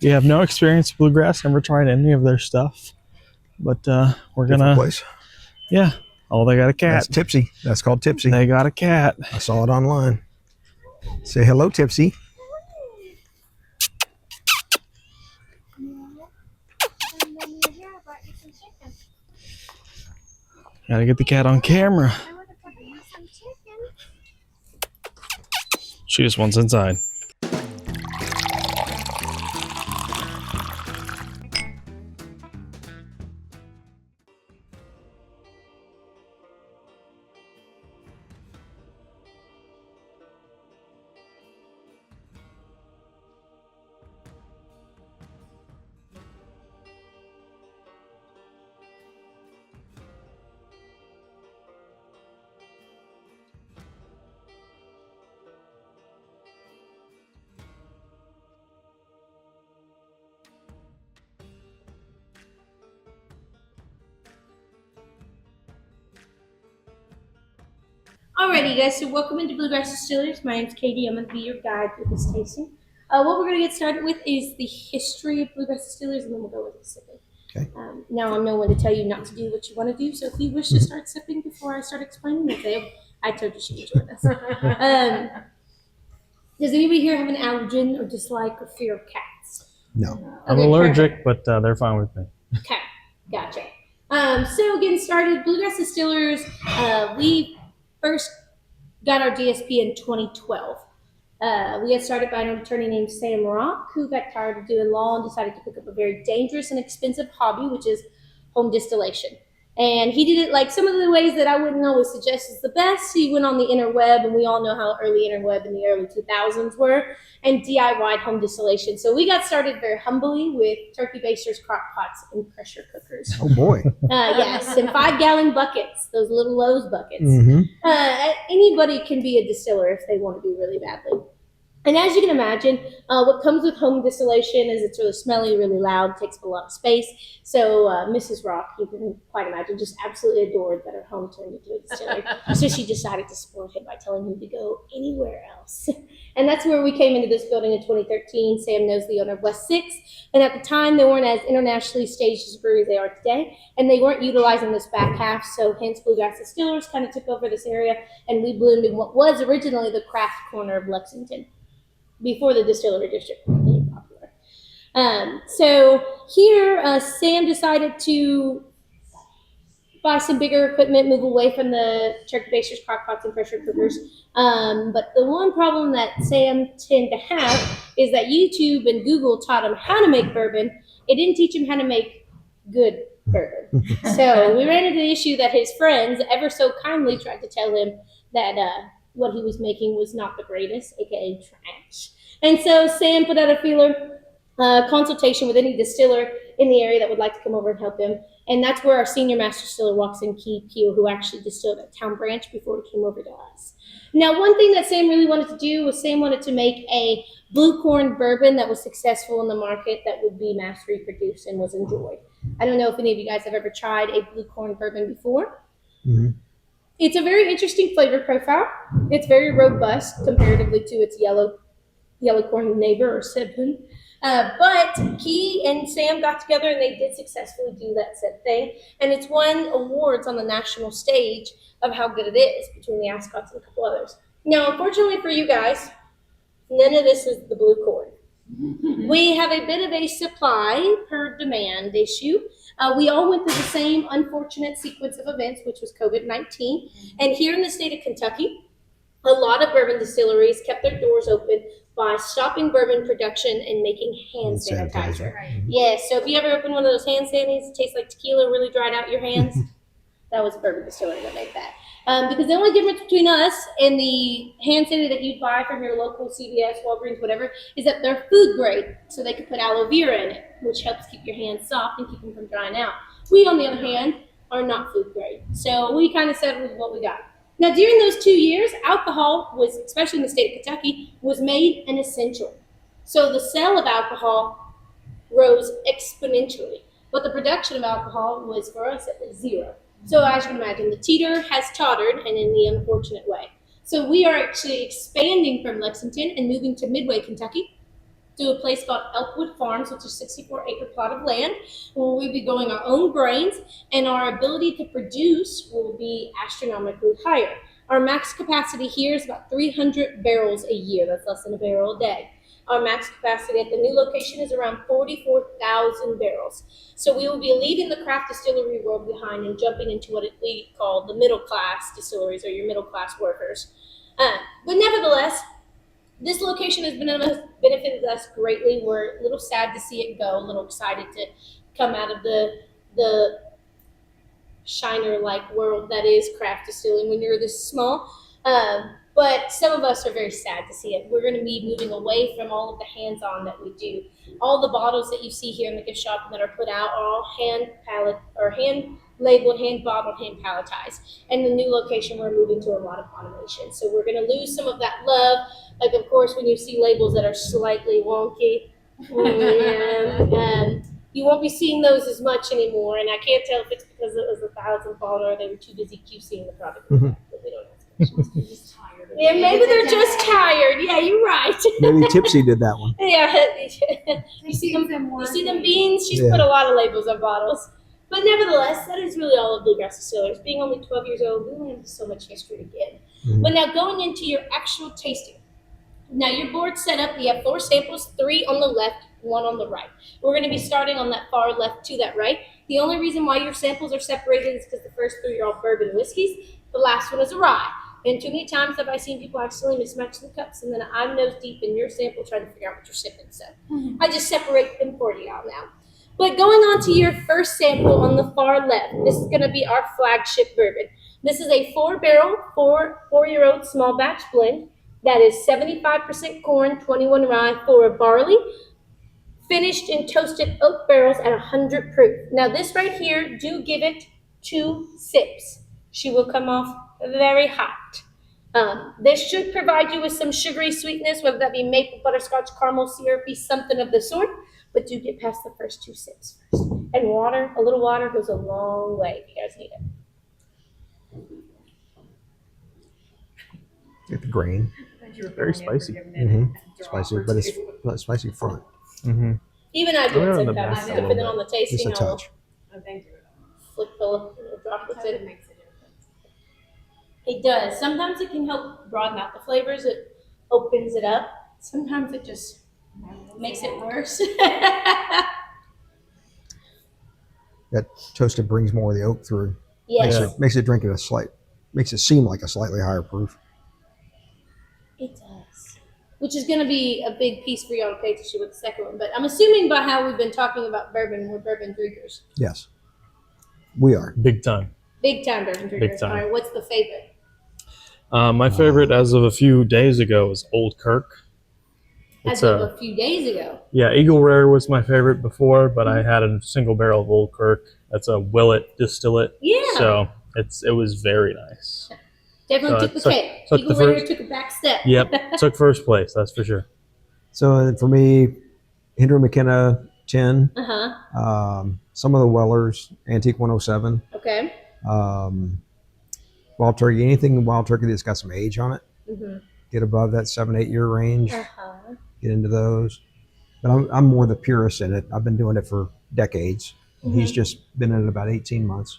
We have no experience with Bluegrass, never tried any of their stuff, but we're Different gonna. place. Yeah. Oh, they got a cat. That's Tipsy. That's called Tipsy. They got a cat. I saw it online. Say hello, Tipsy. Gotta get the cat on camera. She just wants inside. Alrighty, guys, so welcome into Bluegrass Distillers. My name's Katie. I'm going to be your guide through this tasting. What we're going to get started with is the history of Bluegrass Distillers, and then we'll go with the sipping. Okay. Now, I'm no one to tell you not to do what you want to do, so if you wish to start sipping before I start explaining, okay, I told you she'd enjoy this. Does anybody here have an allergen or dislike or fear of cats? No. I'm allergic, but they're fine with me. Okay, gotcha. So getting started, Bluegrass Distillers, we first got our DSP in 2012. We got started by an attorney named Sam Rock, who got tired of doing law and decided to pick up a very dangerous and expensive hobby, which is home distillation. And he did it like some of the ways that I wouldn't always suggest is the best. He went on the interweb, and we all know how early interweb in the early 2000s were, and DIY'd home distillation. So we got started very humbly with turkey basters, crock pots, and pressure cookers. Oh boy. Yes, and 5-gallon buckets, those little Lowe's buckets. Mm-hmm. Anybody can be a distiller if they want to be really badly. And as you can imagine, what comes with home distillation is it's really smelly, really loud, takes up a lot of space. So Mrs. Rock, you can quite imagine, just absolutely adored that her home turned into a distillery. So she decided to support him by telling him to go anywhere else. And that's where we came into this building in 2013. Sam knows the owner of West 6. And at the time, they weren't as internationally staged as breweries they are today. And they weren't utilizing this back half. So hence Bluegrass Distillers kind of took over this area. And we bloomed in what was originally the craft corner of Lexington, before the distillery district became popular. So here, Sam decided to buy some bigger equipment, move away from the turkey basters, crock pots, and pressure cookers. But the one problem that Sam tended to have is that YouTube and Google taught him how to make bourbon. It didn't teach him how to make good bourbon. So we ran into the issue that his friends ever so kindly tried to tell him that what he was making was not the greatest, aka trash. And so Sam put out a feeler, consultation with any distiller in the area that would like to come over and help him. And that's where our senior master distiller walks in, Keith Peel, who actually distilled at Town Branch before he came over to us. Now, one thing that Sam really wanted to do was Sam wanted to make a blue corn bourbon that was successful in the market, that would be mass reproduced and was enjoyed. I don't know if any of you guys have ever tried a blue corn bourbon before. Mm-hmm. It's a very interesting flavor profile. It's very robust comparatively to its yellow corn neighbor or sibling. But Key and Sam got together and they did successfully do that said thing. And it's won awards on the national stage of how good it is between the Ascots and a couple others. Now, unfortunately for you guys, none of this is the blue corn. We have a bit of a supply per demand issue. We all went through the same unfortunate sequence of events, which was COVID-19. And here in the state of Kentucky, a lot of bourbon distilleries kept their doors open by stopping bourbon production and making hand sanitizer. Right. Yes, so if you ever open one of those hand sanitizers, it tastes like tequila, really dried out your hands, that was a bourbon distillery that made that. Because the only difference between us and the hand sanitizer that you'd buy from your local CVS, Walgreens, whatever, is that they're food grade, so they can put aloe vera in it, which helps keep your hands soft and keep them from drying out. We, on the other hand, are not food grade, so we kind of settled with what we got. Now, during those 2 years, alcohol was, especially in the state of Kentucky, was made an essential. So the sale of alcohol rose exponentially, but the production of alcohol was, for us, at zero. So as you can imagine, the teeter has tottered, and in the unfortunate way. So we are actually expanding from Lexington and moving to Midway, Kentucky. to a place called Elkwood Farms, which is a 64-acre plot of land, where we'll be growing our own grains, and our ability to produce will be astronomically higher. Our max capacity here is about 300 barrels a year. That's less than a barrel a day. Our max capacity at the new location is around 44,000 barrels. So we will be leaving the craft distillery world behind and jumping into what we call the middle class distilleries, or your middle class workers. But nevertheless, this location has benefited us greatly. We're a little sad to see it go, a little excited to come out of the shiner-like world that is craft distilling when you're this small. But some of us are very sad to see it. We're going to be moving away from all of the hands-on that we do. All the bottles that you see here in the gift shop that are put out are all hand labeled, hand bottled, hand palletized. And the new location, we're moving to a lot of automation. So we're going to lose some of that love. Like, of course, when you see labels that are slightly wonky, you won't be seeing those as much anymore. And I can't tell if it's because it was 1,000 bottle or they were too busy QCing the product. Mhm. But we don't know. Yeah, maybe they're just tired. Yeah, you're right. Maybe Tipsy did that one. Yeah, you see them beans. She's put a lot of labels on bottles. But nevertheless, that is really all of Bluegrass Distillers. Being only 12 years old, we only have so much history to give. Mhm. But now going into your actual tasting. Now your board's set up. You have 4 samples, 3 on the left, 1 on the right. We're going to be starting on that far left to that right. The only reason why your samples are separated is because the first 3 are all bourbon whiskeys. The last one is a rye. And too many times have I seen people accidentally mismatch the cups, and then I'm nose deep in your sample trying to figure out what you're sipping. So I just separate them for you all now. But going on to your first sample on the far left, this is going to be our flagship bourbon. This is a 4-barrel, 4-year-old small batch blend that is 75% corn, 21 rye, 4 barley, finished in toasted oak barrels at 100 proof. Now this right here, do give it 2 sips. She will come off very hot. This should provide you with some sugary sweetness, whether that be maple, butterscotch, caramel, syrupy, something of the sort. But do get past the first 2 sips first. And water, a little water goes a long way if you guys need it. Get the grain. Very spicy. Spicy, but it's not spicy front. Mm-hmm. Even I do it Around the sometimes, back a depending on the tasting. Just a I'll touch. flick the little droplets in. It does. Sometimes it can help broaden out the flavors. It opens it up. Sometimes it just makes it worse. That toasted brings more of the oak through. Yes, Makes it drink it makes it seem like a slightly higher proof. it does. Which is going to be a big piece for y'all to pay attention with the second one. But I'm assuming by how we've been talking about bourbon, we're bourbon drinkers. Yes, we are. Big time. Big time bourbon drinkers. Big time. All right, what's the favorite? My favorite as of a few days ago was Old Kirk. As of a few days ago. Yeah, Eagle Rare was my favorite before, but I had a single barrel of Old Kirk. That's a Willet distillate. Yeah. So it was very nice. Definitely took the cake. took Eagle the Rare first- took a back step. Yep, took first place, that's for sure. So for me, Hendry McKenna 10, Uh-huh. some of the Wellers, Antique 107, Okay. Wild Turkey, anything Wild Turkey that's got some age on it. Mm-hmm. Get above that 7-8 year range. Uh-huh. Get into those. But I'm more the purist in it. I've been doing it for decades. He's just been in it about 18 months.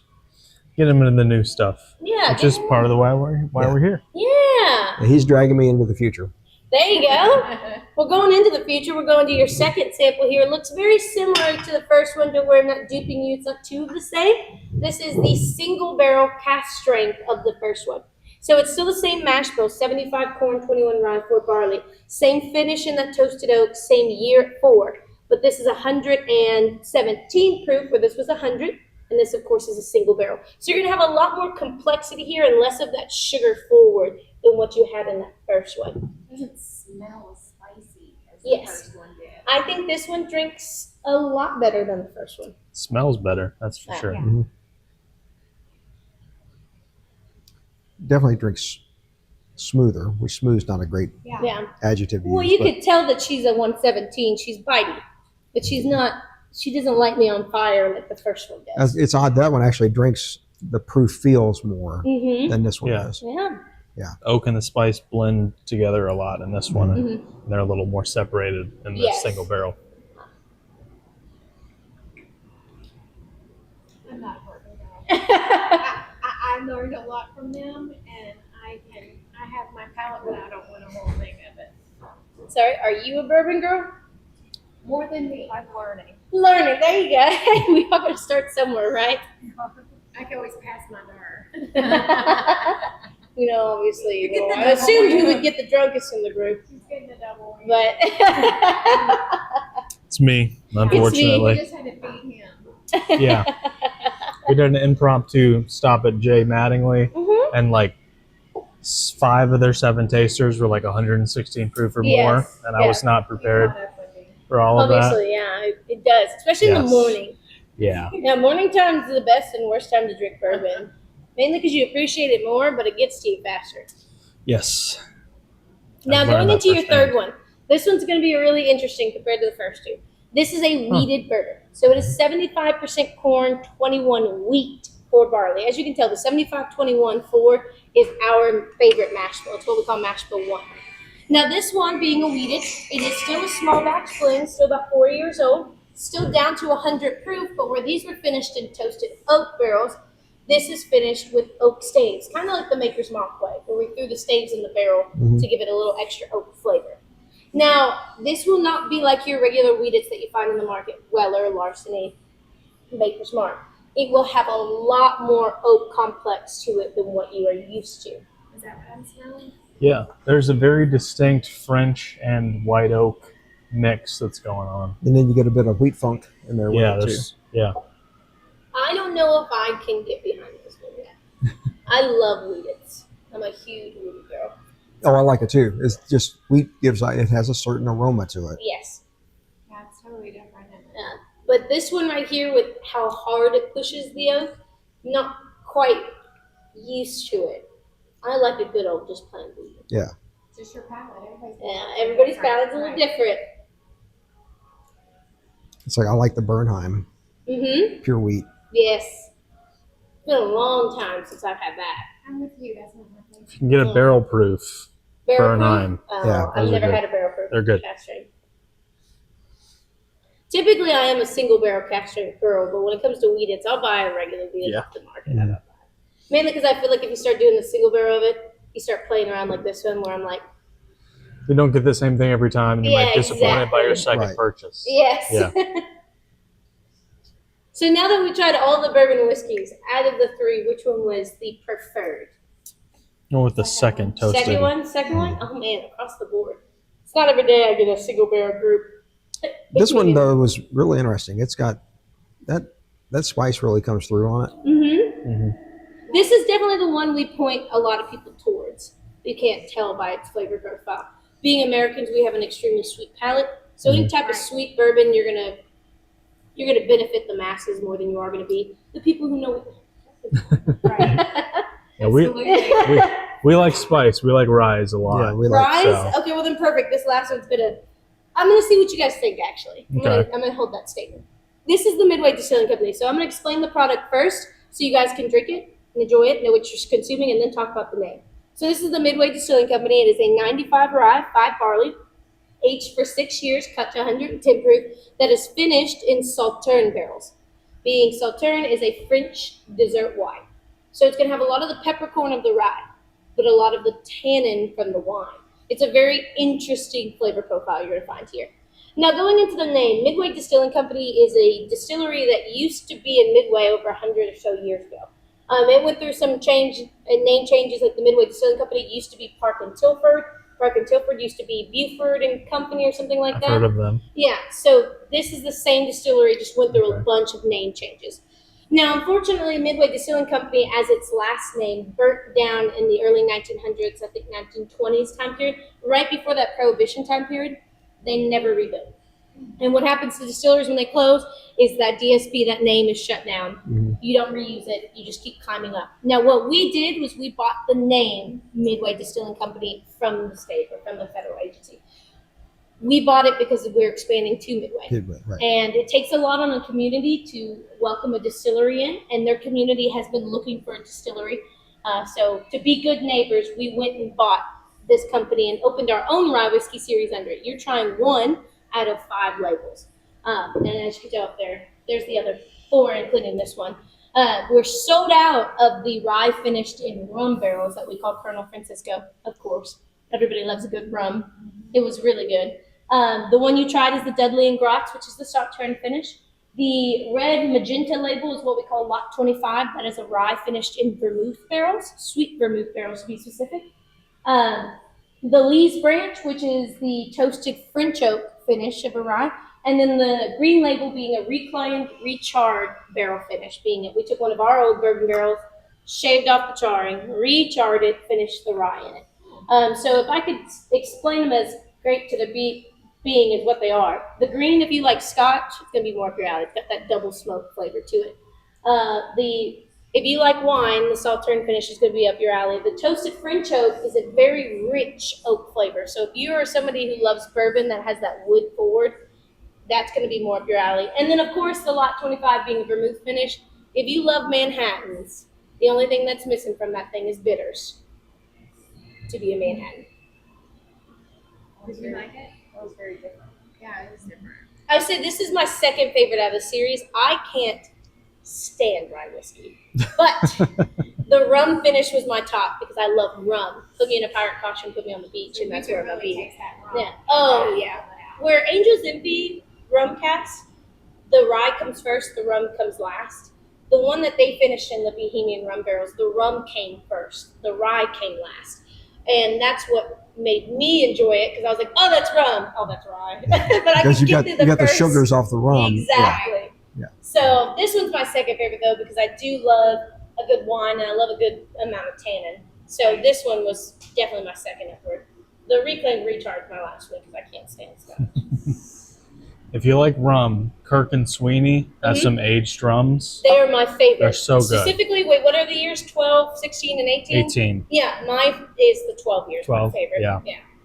Get him into the new stuff, Yeah. which is part of the why we're here. Yeah. And he's dragging me into the future. There you go. Well, going into the future, we're going to your second sample here. It looks very similar to the first one, but we're not duping you. It's not two of the same. This is the single barrel cast strength of the first one. So it's still the same mash bill, 75 corn, 21 rye, 4 barley. Same finish in that toasted oak, same year at 4. But this is 117 proof, where this was 100. And this, of course, is a single barrel. So you're going to have a lot more complexity here and less of that sugar forward than what you had in that first one. Doesn't smell as spicy as Yes. the first one did. I think this one drinks a lot better than the first one. Smells better, that's for sure. Yeah. Mhm. Definitely drinks smoother, which smooth's not a great Yeah. adjective to Well, use. you but could tell that she's a 117. She's bitey, but she's not. She doesn't light me on fire like the first one does. it's odd that one actually drinks, the proof feels more Mm-hmm. than this one Yeah. does. Yeah. Yeah. Oak and the spice blend together a lot in this one. Mhm. And they're a little more separated in the Yes. single barrel. I'm not a bourbon girl. I learned a lot from them, and I have my palate, but I don't want a whole thing of it. Sorry, are you a bourbon girl? More than me, I'm learning. Learning. There you go. We all got to start somewhere, right? I can always pass my bar. Obviously, You get the I assumed double. who would get the drunkest in the group, He's getting the double. but It's me, We unfortunately. just had to feed him. Yeah. We did an impromptu stop at Jay Mattingly, Mhm. and like 5 of their 7 tasters were like 116 proof or more, Yes, and I was not prepared He caught up with me. for all of that. obviously, yeah, it does, especially in the Yes. morning. Yeah. Now, morning time is the best and worst time to drink bourbon, mainly because you appreciate it more, but it gets to you faster. Yes. Now, I've going learned that into your firsthand. third one, this one's going to be really interesting compared to the first two. This is a wheated bourbon. So it is 75% corn, 21 wheat, 4 barley. As you can tell, the 75-21-4 is our favorite mash bill. It's what we call mash bill 1. Now, this one being a wheated, it is still a small batch blend, still about 4 years old, still down to 100 proof, but where these were finished in toasted oak barrels, this is finished with oak staves, kind of like the Maker's Mark way, where we threw the staves in the barrel Mhm. to give it a little extra oak flavor. Now, this will not be like your regular wheateds that you find in the market, Weller, Larceny, Maker's Mark. It will have a lot more oak complex to it than what you are used to. Is that what I'm smelling? Yeah. There's a very distinct French and white oak mix that's going on. And then you get a bit of wheat funk in there with Yeah. it too. Yeah. I don't know if I can get behind this one yet. I love wheateds. I'm a huge wheated girl. Oh, I like it too. It's just wheat it has a certain aroma to it. Yes. Yeah, it's totally different. Isn't it? Yeah. But this one right here, with how hard it pushes the oak, not quite used to it. I like a good old just plain wheat. Just your palate. Everybody's palate's a little different. It's like I like the Bernheim Mm-hmm. pure wheat. Yes. It's been a long time since I've had that. I'm with you. That's not my favorite. You can get a barrel proof. Barrel Bernheim. proof? Oh, Yeah, I've those are never good. had a barrel proof. They're good. Cask strength. Typically, I am a single barrel cask strength girl, but when it comes to wheateds, I'll buy a regular wheated Yeah. off the market. I don't buy it. Mainly because I feel like if you start doing the single barrel of it, you start playing around like this one, where I'm like, You don't get the same thing every time, and you Yeah, might disappoint it by your exactly. second Right. purchase. yes. Yeah. So now that we tried all the bourbon whiskeys, out of the 3, which one was the preferred? Go with the second toasted. Second one? Second one? Oh man, across the board. It's not every day I get a single barrel group. This one though was really interesting. It's got that spice really comes through on it. Mm-hmm. Mhm. This is definitely the one we point a lot of people towards. You can't tell by its flavor profile. Being Americans, we have an extremely sweet palate. So any type of sweet bourbon, you're gonna benefit the masses more than you are gonna be the people who know Right. Yeah, we Absolutely. we like spice. We like rye a lot. Yeah, we like Rise? so. Okay, well then perfect. This last one's I'm gonna see what you guys think actually. Okay. I'm gonna hold that statement. This is the Midway Distilling Company, so I'm gonna explain the product first so you guys can drink it and enjoy it, know what you're consuming, and then talk about the name. So this is the Midway Distilling Company. It is a 95 rye, 5 barley, aged for 6 years, cut to 110 proof, that is finished in Sauterne barrels. Being Sauterne is a French dessert wine. So it's going to have a lot of the peppercorn of the rye, but a lot of the tannin from the wine. It's a very interesting flavor profile you're going to find here. Now, going into the name, Midway Distilling Company is a distillery that used to be in Midway over 100 or so years ago. It went through some name changes, like the Midway Distilling Company used to be Park and Tilford. Park and Tilford used to be Buford and Company or something like I've that. heard of them. Yeah, so this is the same distillery, just went through a Okay. bunch of name changes. Now, unfortunately, Midway Distilling Company, as its last name, burnt down in the early 1900s, I think 1920s time period, right before that Prohibition time period. They never rebuilt. And what happens to distilleries when they close is that DSP, that name, is shut down. Mhm. You don't reuse it. You just keep climbing up. Now, what we did was we bought the name Midway Distilling Company from the state or from the federal agency. We bought it because we're expanding to Midway. Right. And it takes a lot on a community to welcome a distillery in, and their community has been looking for a distillery. So to be good neighbors, we went and bought this company and opened our own rye whiskey series under it. You're trying 1 out of 5 labels. And as you can tell up there's the other 4, including this one. We're sold out of the rye finished in rum barrels that we call Colonel Francisco, of course. Everybody loves a good rum. It was really good. The one you tried is the Dudley and Grots, which is the stock turn finish. The red magenta label is what we call Lot 25. That is a rye finished in vermouth barrels, sweet vermouth barrels to be specific. The Lee's Branch, which is the toasted French oak finish of a rye. And then the green label being a reclaimed, recharred barrel finish, being it. We took one of our old bourbon barrels, shaved off the charring, recharred it, finished the rye in it. So if I could explain them as grape to the being is what they are. The green, if you like Scotch, it's going to be more up your alley. It's got that double smoke flavor to it. If you like wine, the Sauternes finish is going to be up your alley. The toasted French oak is a very rich oak flavor. So if you are somebody who loves bourbon that has that wood forward, that's going to be more up your alley. And then, of course, the Lot 25 being a vermouth finish. If you love Manhattans, the only thing that's missing from that thing is bitters to be a Manhattan. Did you like it? That was very different. Yeah, it was different. I said this is my second favorite out of the series. I can't stand rye whiskey, but the rum finish was my top because I love rum. Put me in a pirate costume, put me on the beach, and that's where I'm gonna be. Yeah. Oh yeah. Where Angel's Envy rum cast, the rye comes first, the rum comes last. The one that they finished in the Bohemian rum barrels, the rum came first, the rye came last, and that's what made me enjoy it because I was like, oh, that's rum, oh, that's rye. But I Because could you get got through the first. sugars off the rum. Exactly. Yeah. So this one's my second favorite though because I do love a good wine and I love a good amount of tannin. So this one was definitely my second upward. The reclaimed recharge my last one because I can't stand stuff. If you like rum, Kirk and Sweeney has Mhm. some aged rums. They are my favorite. They're so good. Specifically, wait, what are the years? 12, 16, and 18? 18. Yeah, mine is the 12 years. 12, My favorite. yeah.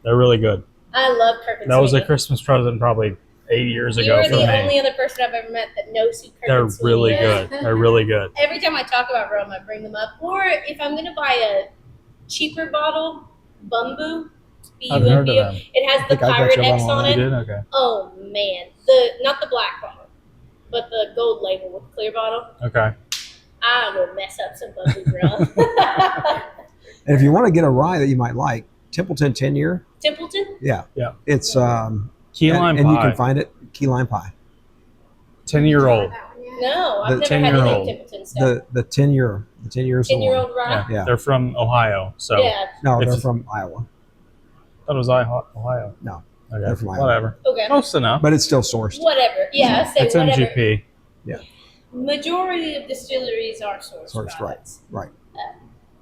They're really good. I love Kirk and That was a Sweeney. Christmas present probably 8 years ago You're for the me. only other person I've ever met that knows who Kirk They're and Sweeney really is. good. They're really good. Every time I talk about rum, I bring them up. Or if I'm going to buy a cheaper bottle, Bumbu, I've heard of B-U-M-B-U, them. it has the think I got pirate your X bottle on on it. You did? Okay. Oh man, not the black bottle, but the gold label with the clear bottle. Okay. I will mess up some Bumbu rum. And if you want to get a rye that you might like, Templeton 10 year. Templeton? Yeah. Yeah. It's Key lime and you pie. can find it key lime pie. 10-year-old. No, I've The never had any 10-year-old. Templeton stuff. The 10 year. The 10 years. 10-year-old rye? Yeah. Yeah. They're from Ohio. So Yeah. No, they're If- from Iowa. I thought it was Ohio. No. Okay. They're from Iowa. Whatever. Okay. Close enough. But it's still sourced. Whatever. Yeah, I say It's whatever. MGP. Majority of distilleries are sourced Sourced, right, products. right.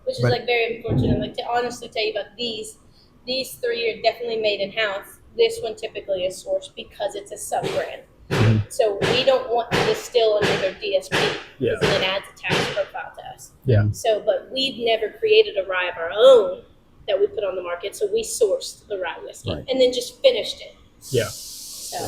Which is But- like very unfortunate. Like to honestly tell you about these 3 are definitely made in house. This one typically is sourced because it's a sub brand. Mhm. So we don't want to distill under their DSP Yeah. because then it adds a tax profile to us. Yeah. So, but we've never created a rye of our own that we put on the market. So we sourced the rye whiskey Right. and then just finished it. Yeah. So,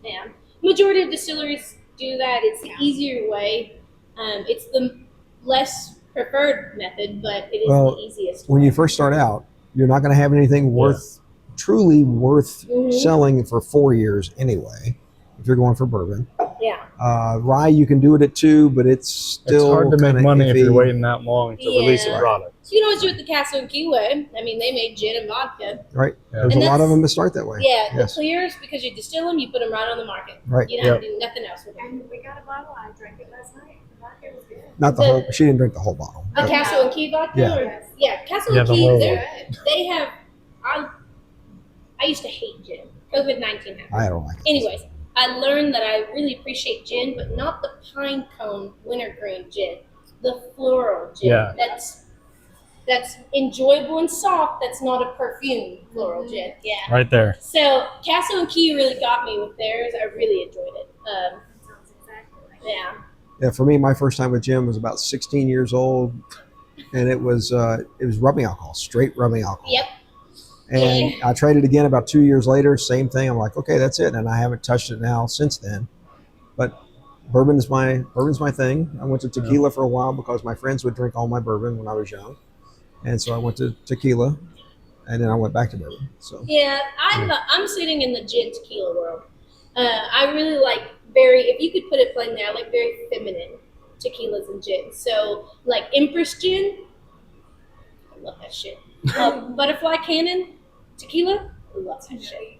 yeah. Majority of distilleries do that. It's the easier way. It's the less preferred method, but it is Well, the easiest. When way. you first start out, you're not going to have anything truly worth Mhm. selling for 4 years anyway. If you're going for bourbon, Yeah. rye you can do it at 2, but it's still It's hard to make kinda money if iffy. you're waiting that long to release a Yeah. product. So you can always do it the Castle and Keyway. I mean, they made gin and vodka. Right? Yeah. There's And a lot of that's- them that start that way. Yeah, Yes. the clears, because you distill them, you put them right on the market. Right. You don't have to do nothing else with them. And we got a bottle. I drank it last night. The vodka was good. Not the The- whole. She didn't drink the whole bottle. A but- Castle and Key vodka? Yeah. Or, yeah, Castle Yeah, and the Key, whole they have, I used to hate gin. COVID-19 happened. I don't like it. Anyways, I learned that I really appreciate gin, but not the pine cone wintergreen gin. The floral gin. Yeah. That's enjoyable and soft. That's not a perfume floral gin. Yeah. Right there. So Castle and Key really got me with theirs. I really enjoyed it. Sounds exactly like Yeah. Yeah, for me, my first time with Jim was about 16 years old, and it was rubbing alcohol, straight rubbing alcohol. Yep. And I tried it again about 2 years later, same thing. I'm like, okay, that's it, and I haven't touched it now since then. But bourbon's my thing. I went to tequila for a while because my friends would drink all my bourbon when I was young, and so I went to tequila, and then I went back to bourbon. So Yeah, I'm sitting in the gin tequila world. I really like very, if you could put it plainly, I like very feminine tequilas and gins. So like Empress Gin, I love that shit. Butterfly Cannon tequila, I love that shit.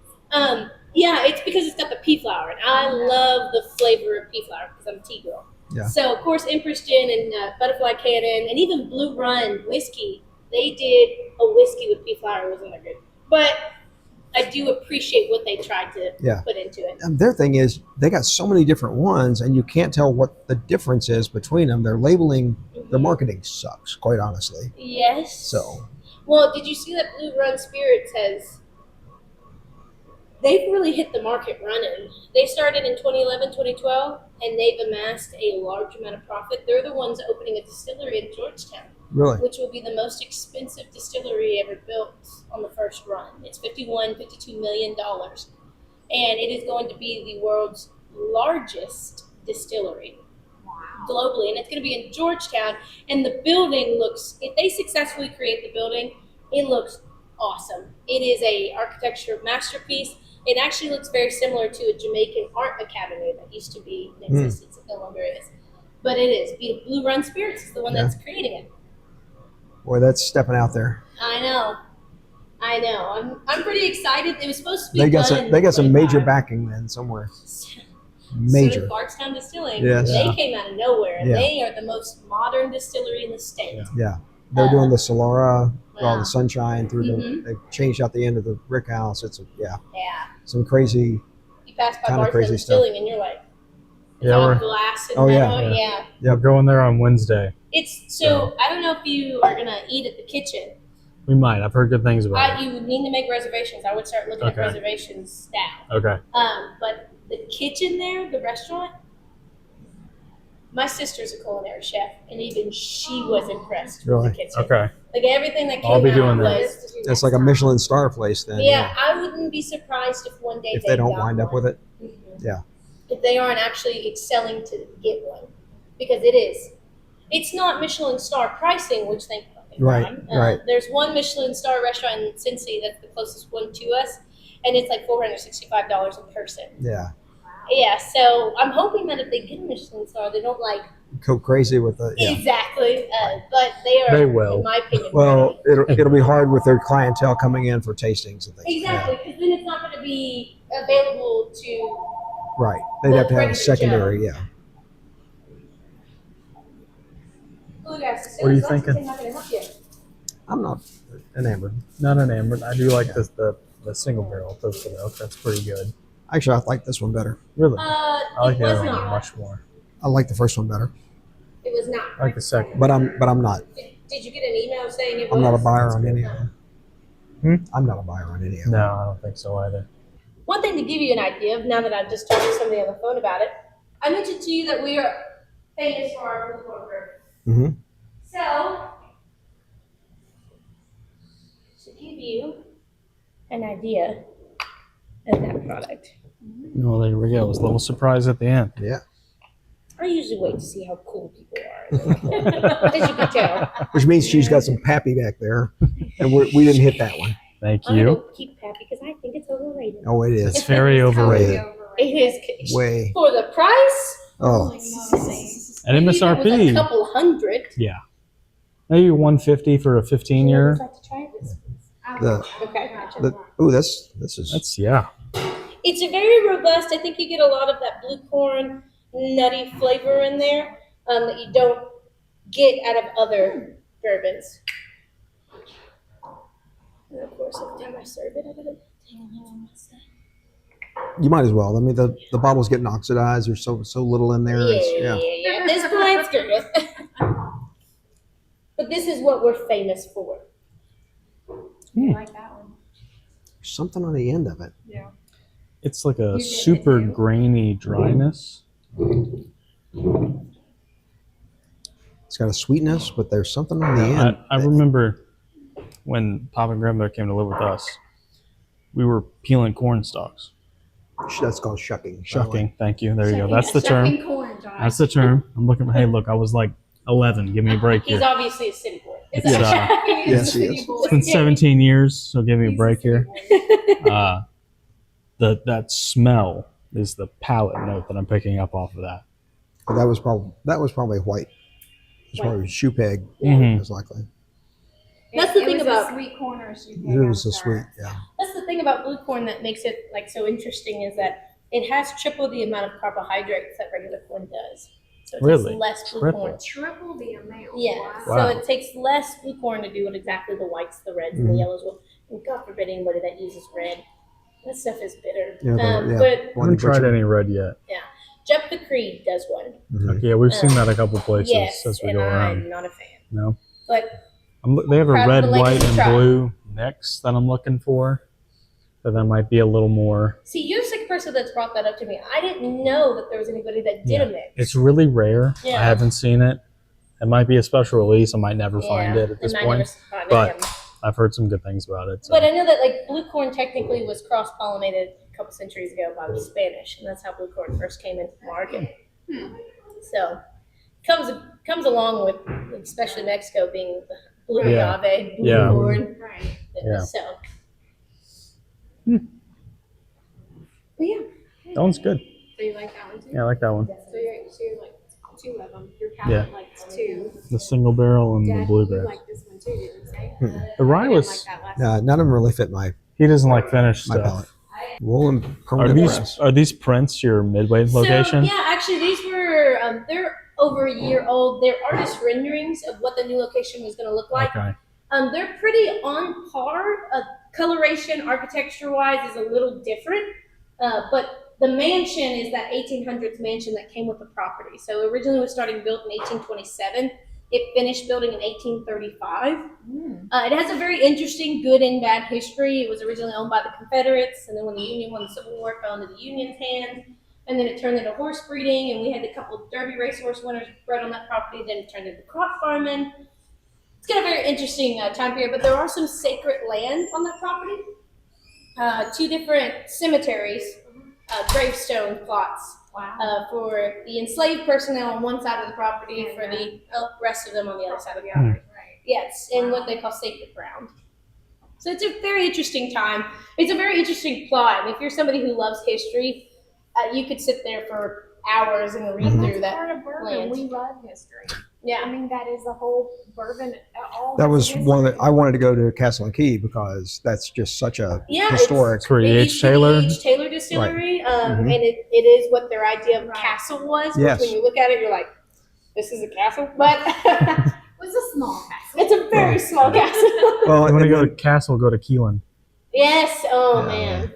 Yeah, it's because it's got the pea flower, and I love the flavor of pea flower because I'm a tea girl. Yeah. So of course Empress Gin and Butterfly Cannon and even Blue Run whiskey, they did a whiskey with pea flower. It wasn't that good, but I do appreciate what they tried to put into it. And their thing is they got so many different ones, and you can't tell what the difference is between them. Their labeling, their marketing sucks, quite honestly. Yes. So. Well, did you see that Blue Run Spirits they've really hit the market running. They started in 2011, 2012, and they've amassed a large amount of profit. They're the ones opening a distillery in Georgetown. Really? Which will be the most expensive distillery ever built on the first run. It's $52 million. And it is going to be the world's largest distillery globally. And it's going to be in Georgetown. And the building looks, if they successfully create the building, it looks awesome. It is a architecture masterpiece. It actually looks very similar to a Jamaican art academy that used to be in existence. It no longer is. But it is. Blue Run Spirits is the one that's creating it. Boy, that's stepping out there. I know. I'm pretty excited. It was supposed to be. They got some major backing then somewhere. Major. So Bardstown Distilling. Yes. They came out of nowhere, and they are the most modern distillery in the state. Yeah. They're doing the Solara, all the sunshine through the. They changed out the end of the brick house. It's some crazy. You pass by kind of Bardstown crazy Distilling, and you're like, Yeah, all we're glass and metal. Yeah. We're going there on Wednesday. It's so. I don't know if you are gonna eat at the kitchen. We might. I've heard good things about it. You would need to make reservations. I would start looking at reservations now. Okay. But the kitchen there, the restaurant. My sister's a culinary chef, and even she was impressed with the kitchen. Okay. Like everything that came I'll be out doing was. It's like a Michelin star place then. Yeah, I wouldn't be surprised if one day If they don't got wind up one. with it. Mhm. Yeah. If they aren't actually excelling to get one, because it is. It's not Michelin star pricing, which thank fucking God. Right. There's one Michelin star restaurant in Cincy that's the closest one to us, and it's like $465 a person. Yeah. Yeah, so I'm hoping that if they get a Michelin star, they don't like Go crazy with the. Yeah. exactly. But they will. in my opinion. Well, it'll be hard with their clientele coming in for tastings and things. exactly, because then it's not going to be available to. Yeah. Right. They'd have to have a secondary. Yeah. Bluegrass. What are you thinking? Not going to help you. I'm not enamored. Not enamored. I do like the single barrel toasted oak. That's pretty good. Actually, I like this one better. Really? I like It the was other one not. much more. I like the first one better, It was not. I like the second. but I'm not. Did you get an email saying it was? I'm not a buyer on any of them. Hmm? I'm not a buyer on any of them. No, I don't think so either. One thing to give you an idea of, now that I've just talked to somebody on the phone about it, I mentioned to you that we are famous for our blue corn bourbon. Mm-hmm. So, to give you an idea of that product, No, there we go. It was a little surprise at the end. Yeah. I usually wait to see how cool people are. As you can tell. Which means she's got some pappy back there, and we didn't hit that one. Thank I'm you. going to keep Pappy because I think it's overrated. Oh, it It's is. very overrated. It is. Way. For the price, Oh, And maybe if it was a MSRP. couple hundred. Yeah. Maybe 150 for a 15-year. Would you like to try this? the Okay, gotcha. the. Ooh, this is. That's yeah. It's a very robust. I think you get a lot of that blue corn nutty flavor in there that you don't get out of other bourbons. And of course, every time I serve it, I gotta hang on what's that? You might as well. I mean, the bottle's getting oxidized. There's so little in there. Yeah. At this point, screw it. But this is what we're famous for. I like that one. There's something on the end of it. Yeah. It's like a You get super it, too? grainy dryness. It's got a sweetness, but there's something on the end. I remember when Pop and Grandma came to live with us, we were peeling corn stalks. That's called shucking. by the way. Shucking. Thank you. There you go. That's the term. Shucking corn, Josh. That's the term. I'm looking. Hey, look, I was like 11. Give me a break He's here. obviously a city boy. It's, Yes, he is. It's been 17 years, so give me a break here. That smell is the palate note that I'm picking up off of that. But that was probably white. It was probably shoe peg, Mhm. most likely. That's the It thing was about- a sweet corn or a sweet It was a sweet, yeah. That's the thing about blue corn that makes it like so interesting is that it has triple the amount of carbohydrates that regular corn does. So it Really? takes less blue Triple? corn. Triple the amount. Yeah. Wow. So it takes less blue corn to do what exactly the whites, the reds, and the Mhm. yellows will. And God forbid anybody that uses red. That stuff is bitter. Yeah, yeah. But I haven't tried any red yet. Jump the Creed does one. Mhm. Yeah, we've seen that a couple places Yes, as we and go around. I'm not a fan. No, But they have a Proud of red, the white, Lexington and tribe. blue mix that I'm looking for. So that might be a little more. see, you're the second person that's brought that up to me. I didn't know that there was anybody that did Yeah. a mix. It's really rare. Yeah. I haven't seen it. It might be a special release. I might never find it at this and I point. never find it, But yeah. I've heard some good things about it. So. But I know that like blue corn technically was cross-pollinated a couple centuries ago by the Spanish, and that's how blue corn first came into the market. So comes along with especially Mexico being the blue Yeah. agave, blue Yeah. corn. Right. Yeah. So. Hmm. But yeah. That one's good. So you like that one too? Yeah, I like that one. So you're like two of them. Your Yeah. palate likes two. The single barrel and Dad, the you bluegrass. like this one too, didn't you say? The rye You didn't was. like that last Yeah, none of them really fit my He doesn't like finished palate. stuff. Wool and Are permanent press. these prints your midway location? So, yeah, actually, these were they're over a year old. They're artist renderings of what the new location was going to look like. Okay. They're pretty on par. Coloration, architecture-wise, is a little different, but the mansion is that 1800s mansion that came with the property. So originally it was starting built in 1827. It finished building in 1835. It has a very interesting good and bad history. It was originally owned by the Confederates, and then when the Union won the Civil War, it fell into the Union's hands. And then it turned into horse breeding, and we had a couple of Derby racehorse winners bred on that property. Then it turned into crop farming. It's got a very interesting time period, but there are some sacred land on that property. 2 different cemeteries, gravestone plots Wow. for the enslaved personnel on one side of the property, for the rest of them on the other side of the Hmm. property. Yes, in what they call sacred ground. So it's a very interesting time. It's a very interesting plot. And if you're somebody who loves history, you could sit there for hours and read Mhm. through That's that. part of bourbon. land. We love history. I Yeah. mean, that is the whole bourbon. All That has was history. one that I wanted to go to Castle and Key because that's just such a Yeah, historic. It's for It E.H. used to be Taylor. H. Taylor Distillery, Mhm. and it is what their idea of Right. castle was. Yes. Which when you look at it, you're like, this is a castle? But It was a small castle. it's a very small castle. Well, You want to and go to then- Castle, go to Keelan, Yes. Oh, Yeah. man.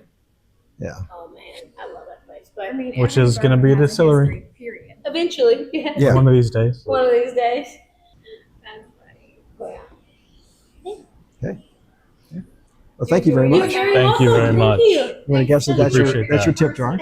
Yeah. Oh, man. I love that place. But I mean, Which every is gonna bourbon be a has distillery. history, period. eventually, yeah. Yeah. one of these days. One of these days. That's funny. But, Well, thank you very You're much. You're very Thank you welcome. very much. Thank you. You want to guess that that's Appreciate your that. tip jar?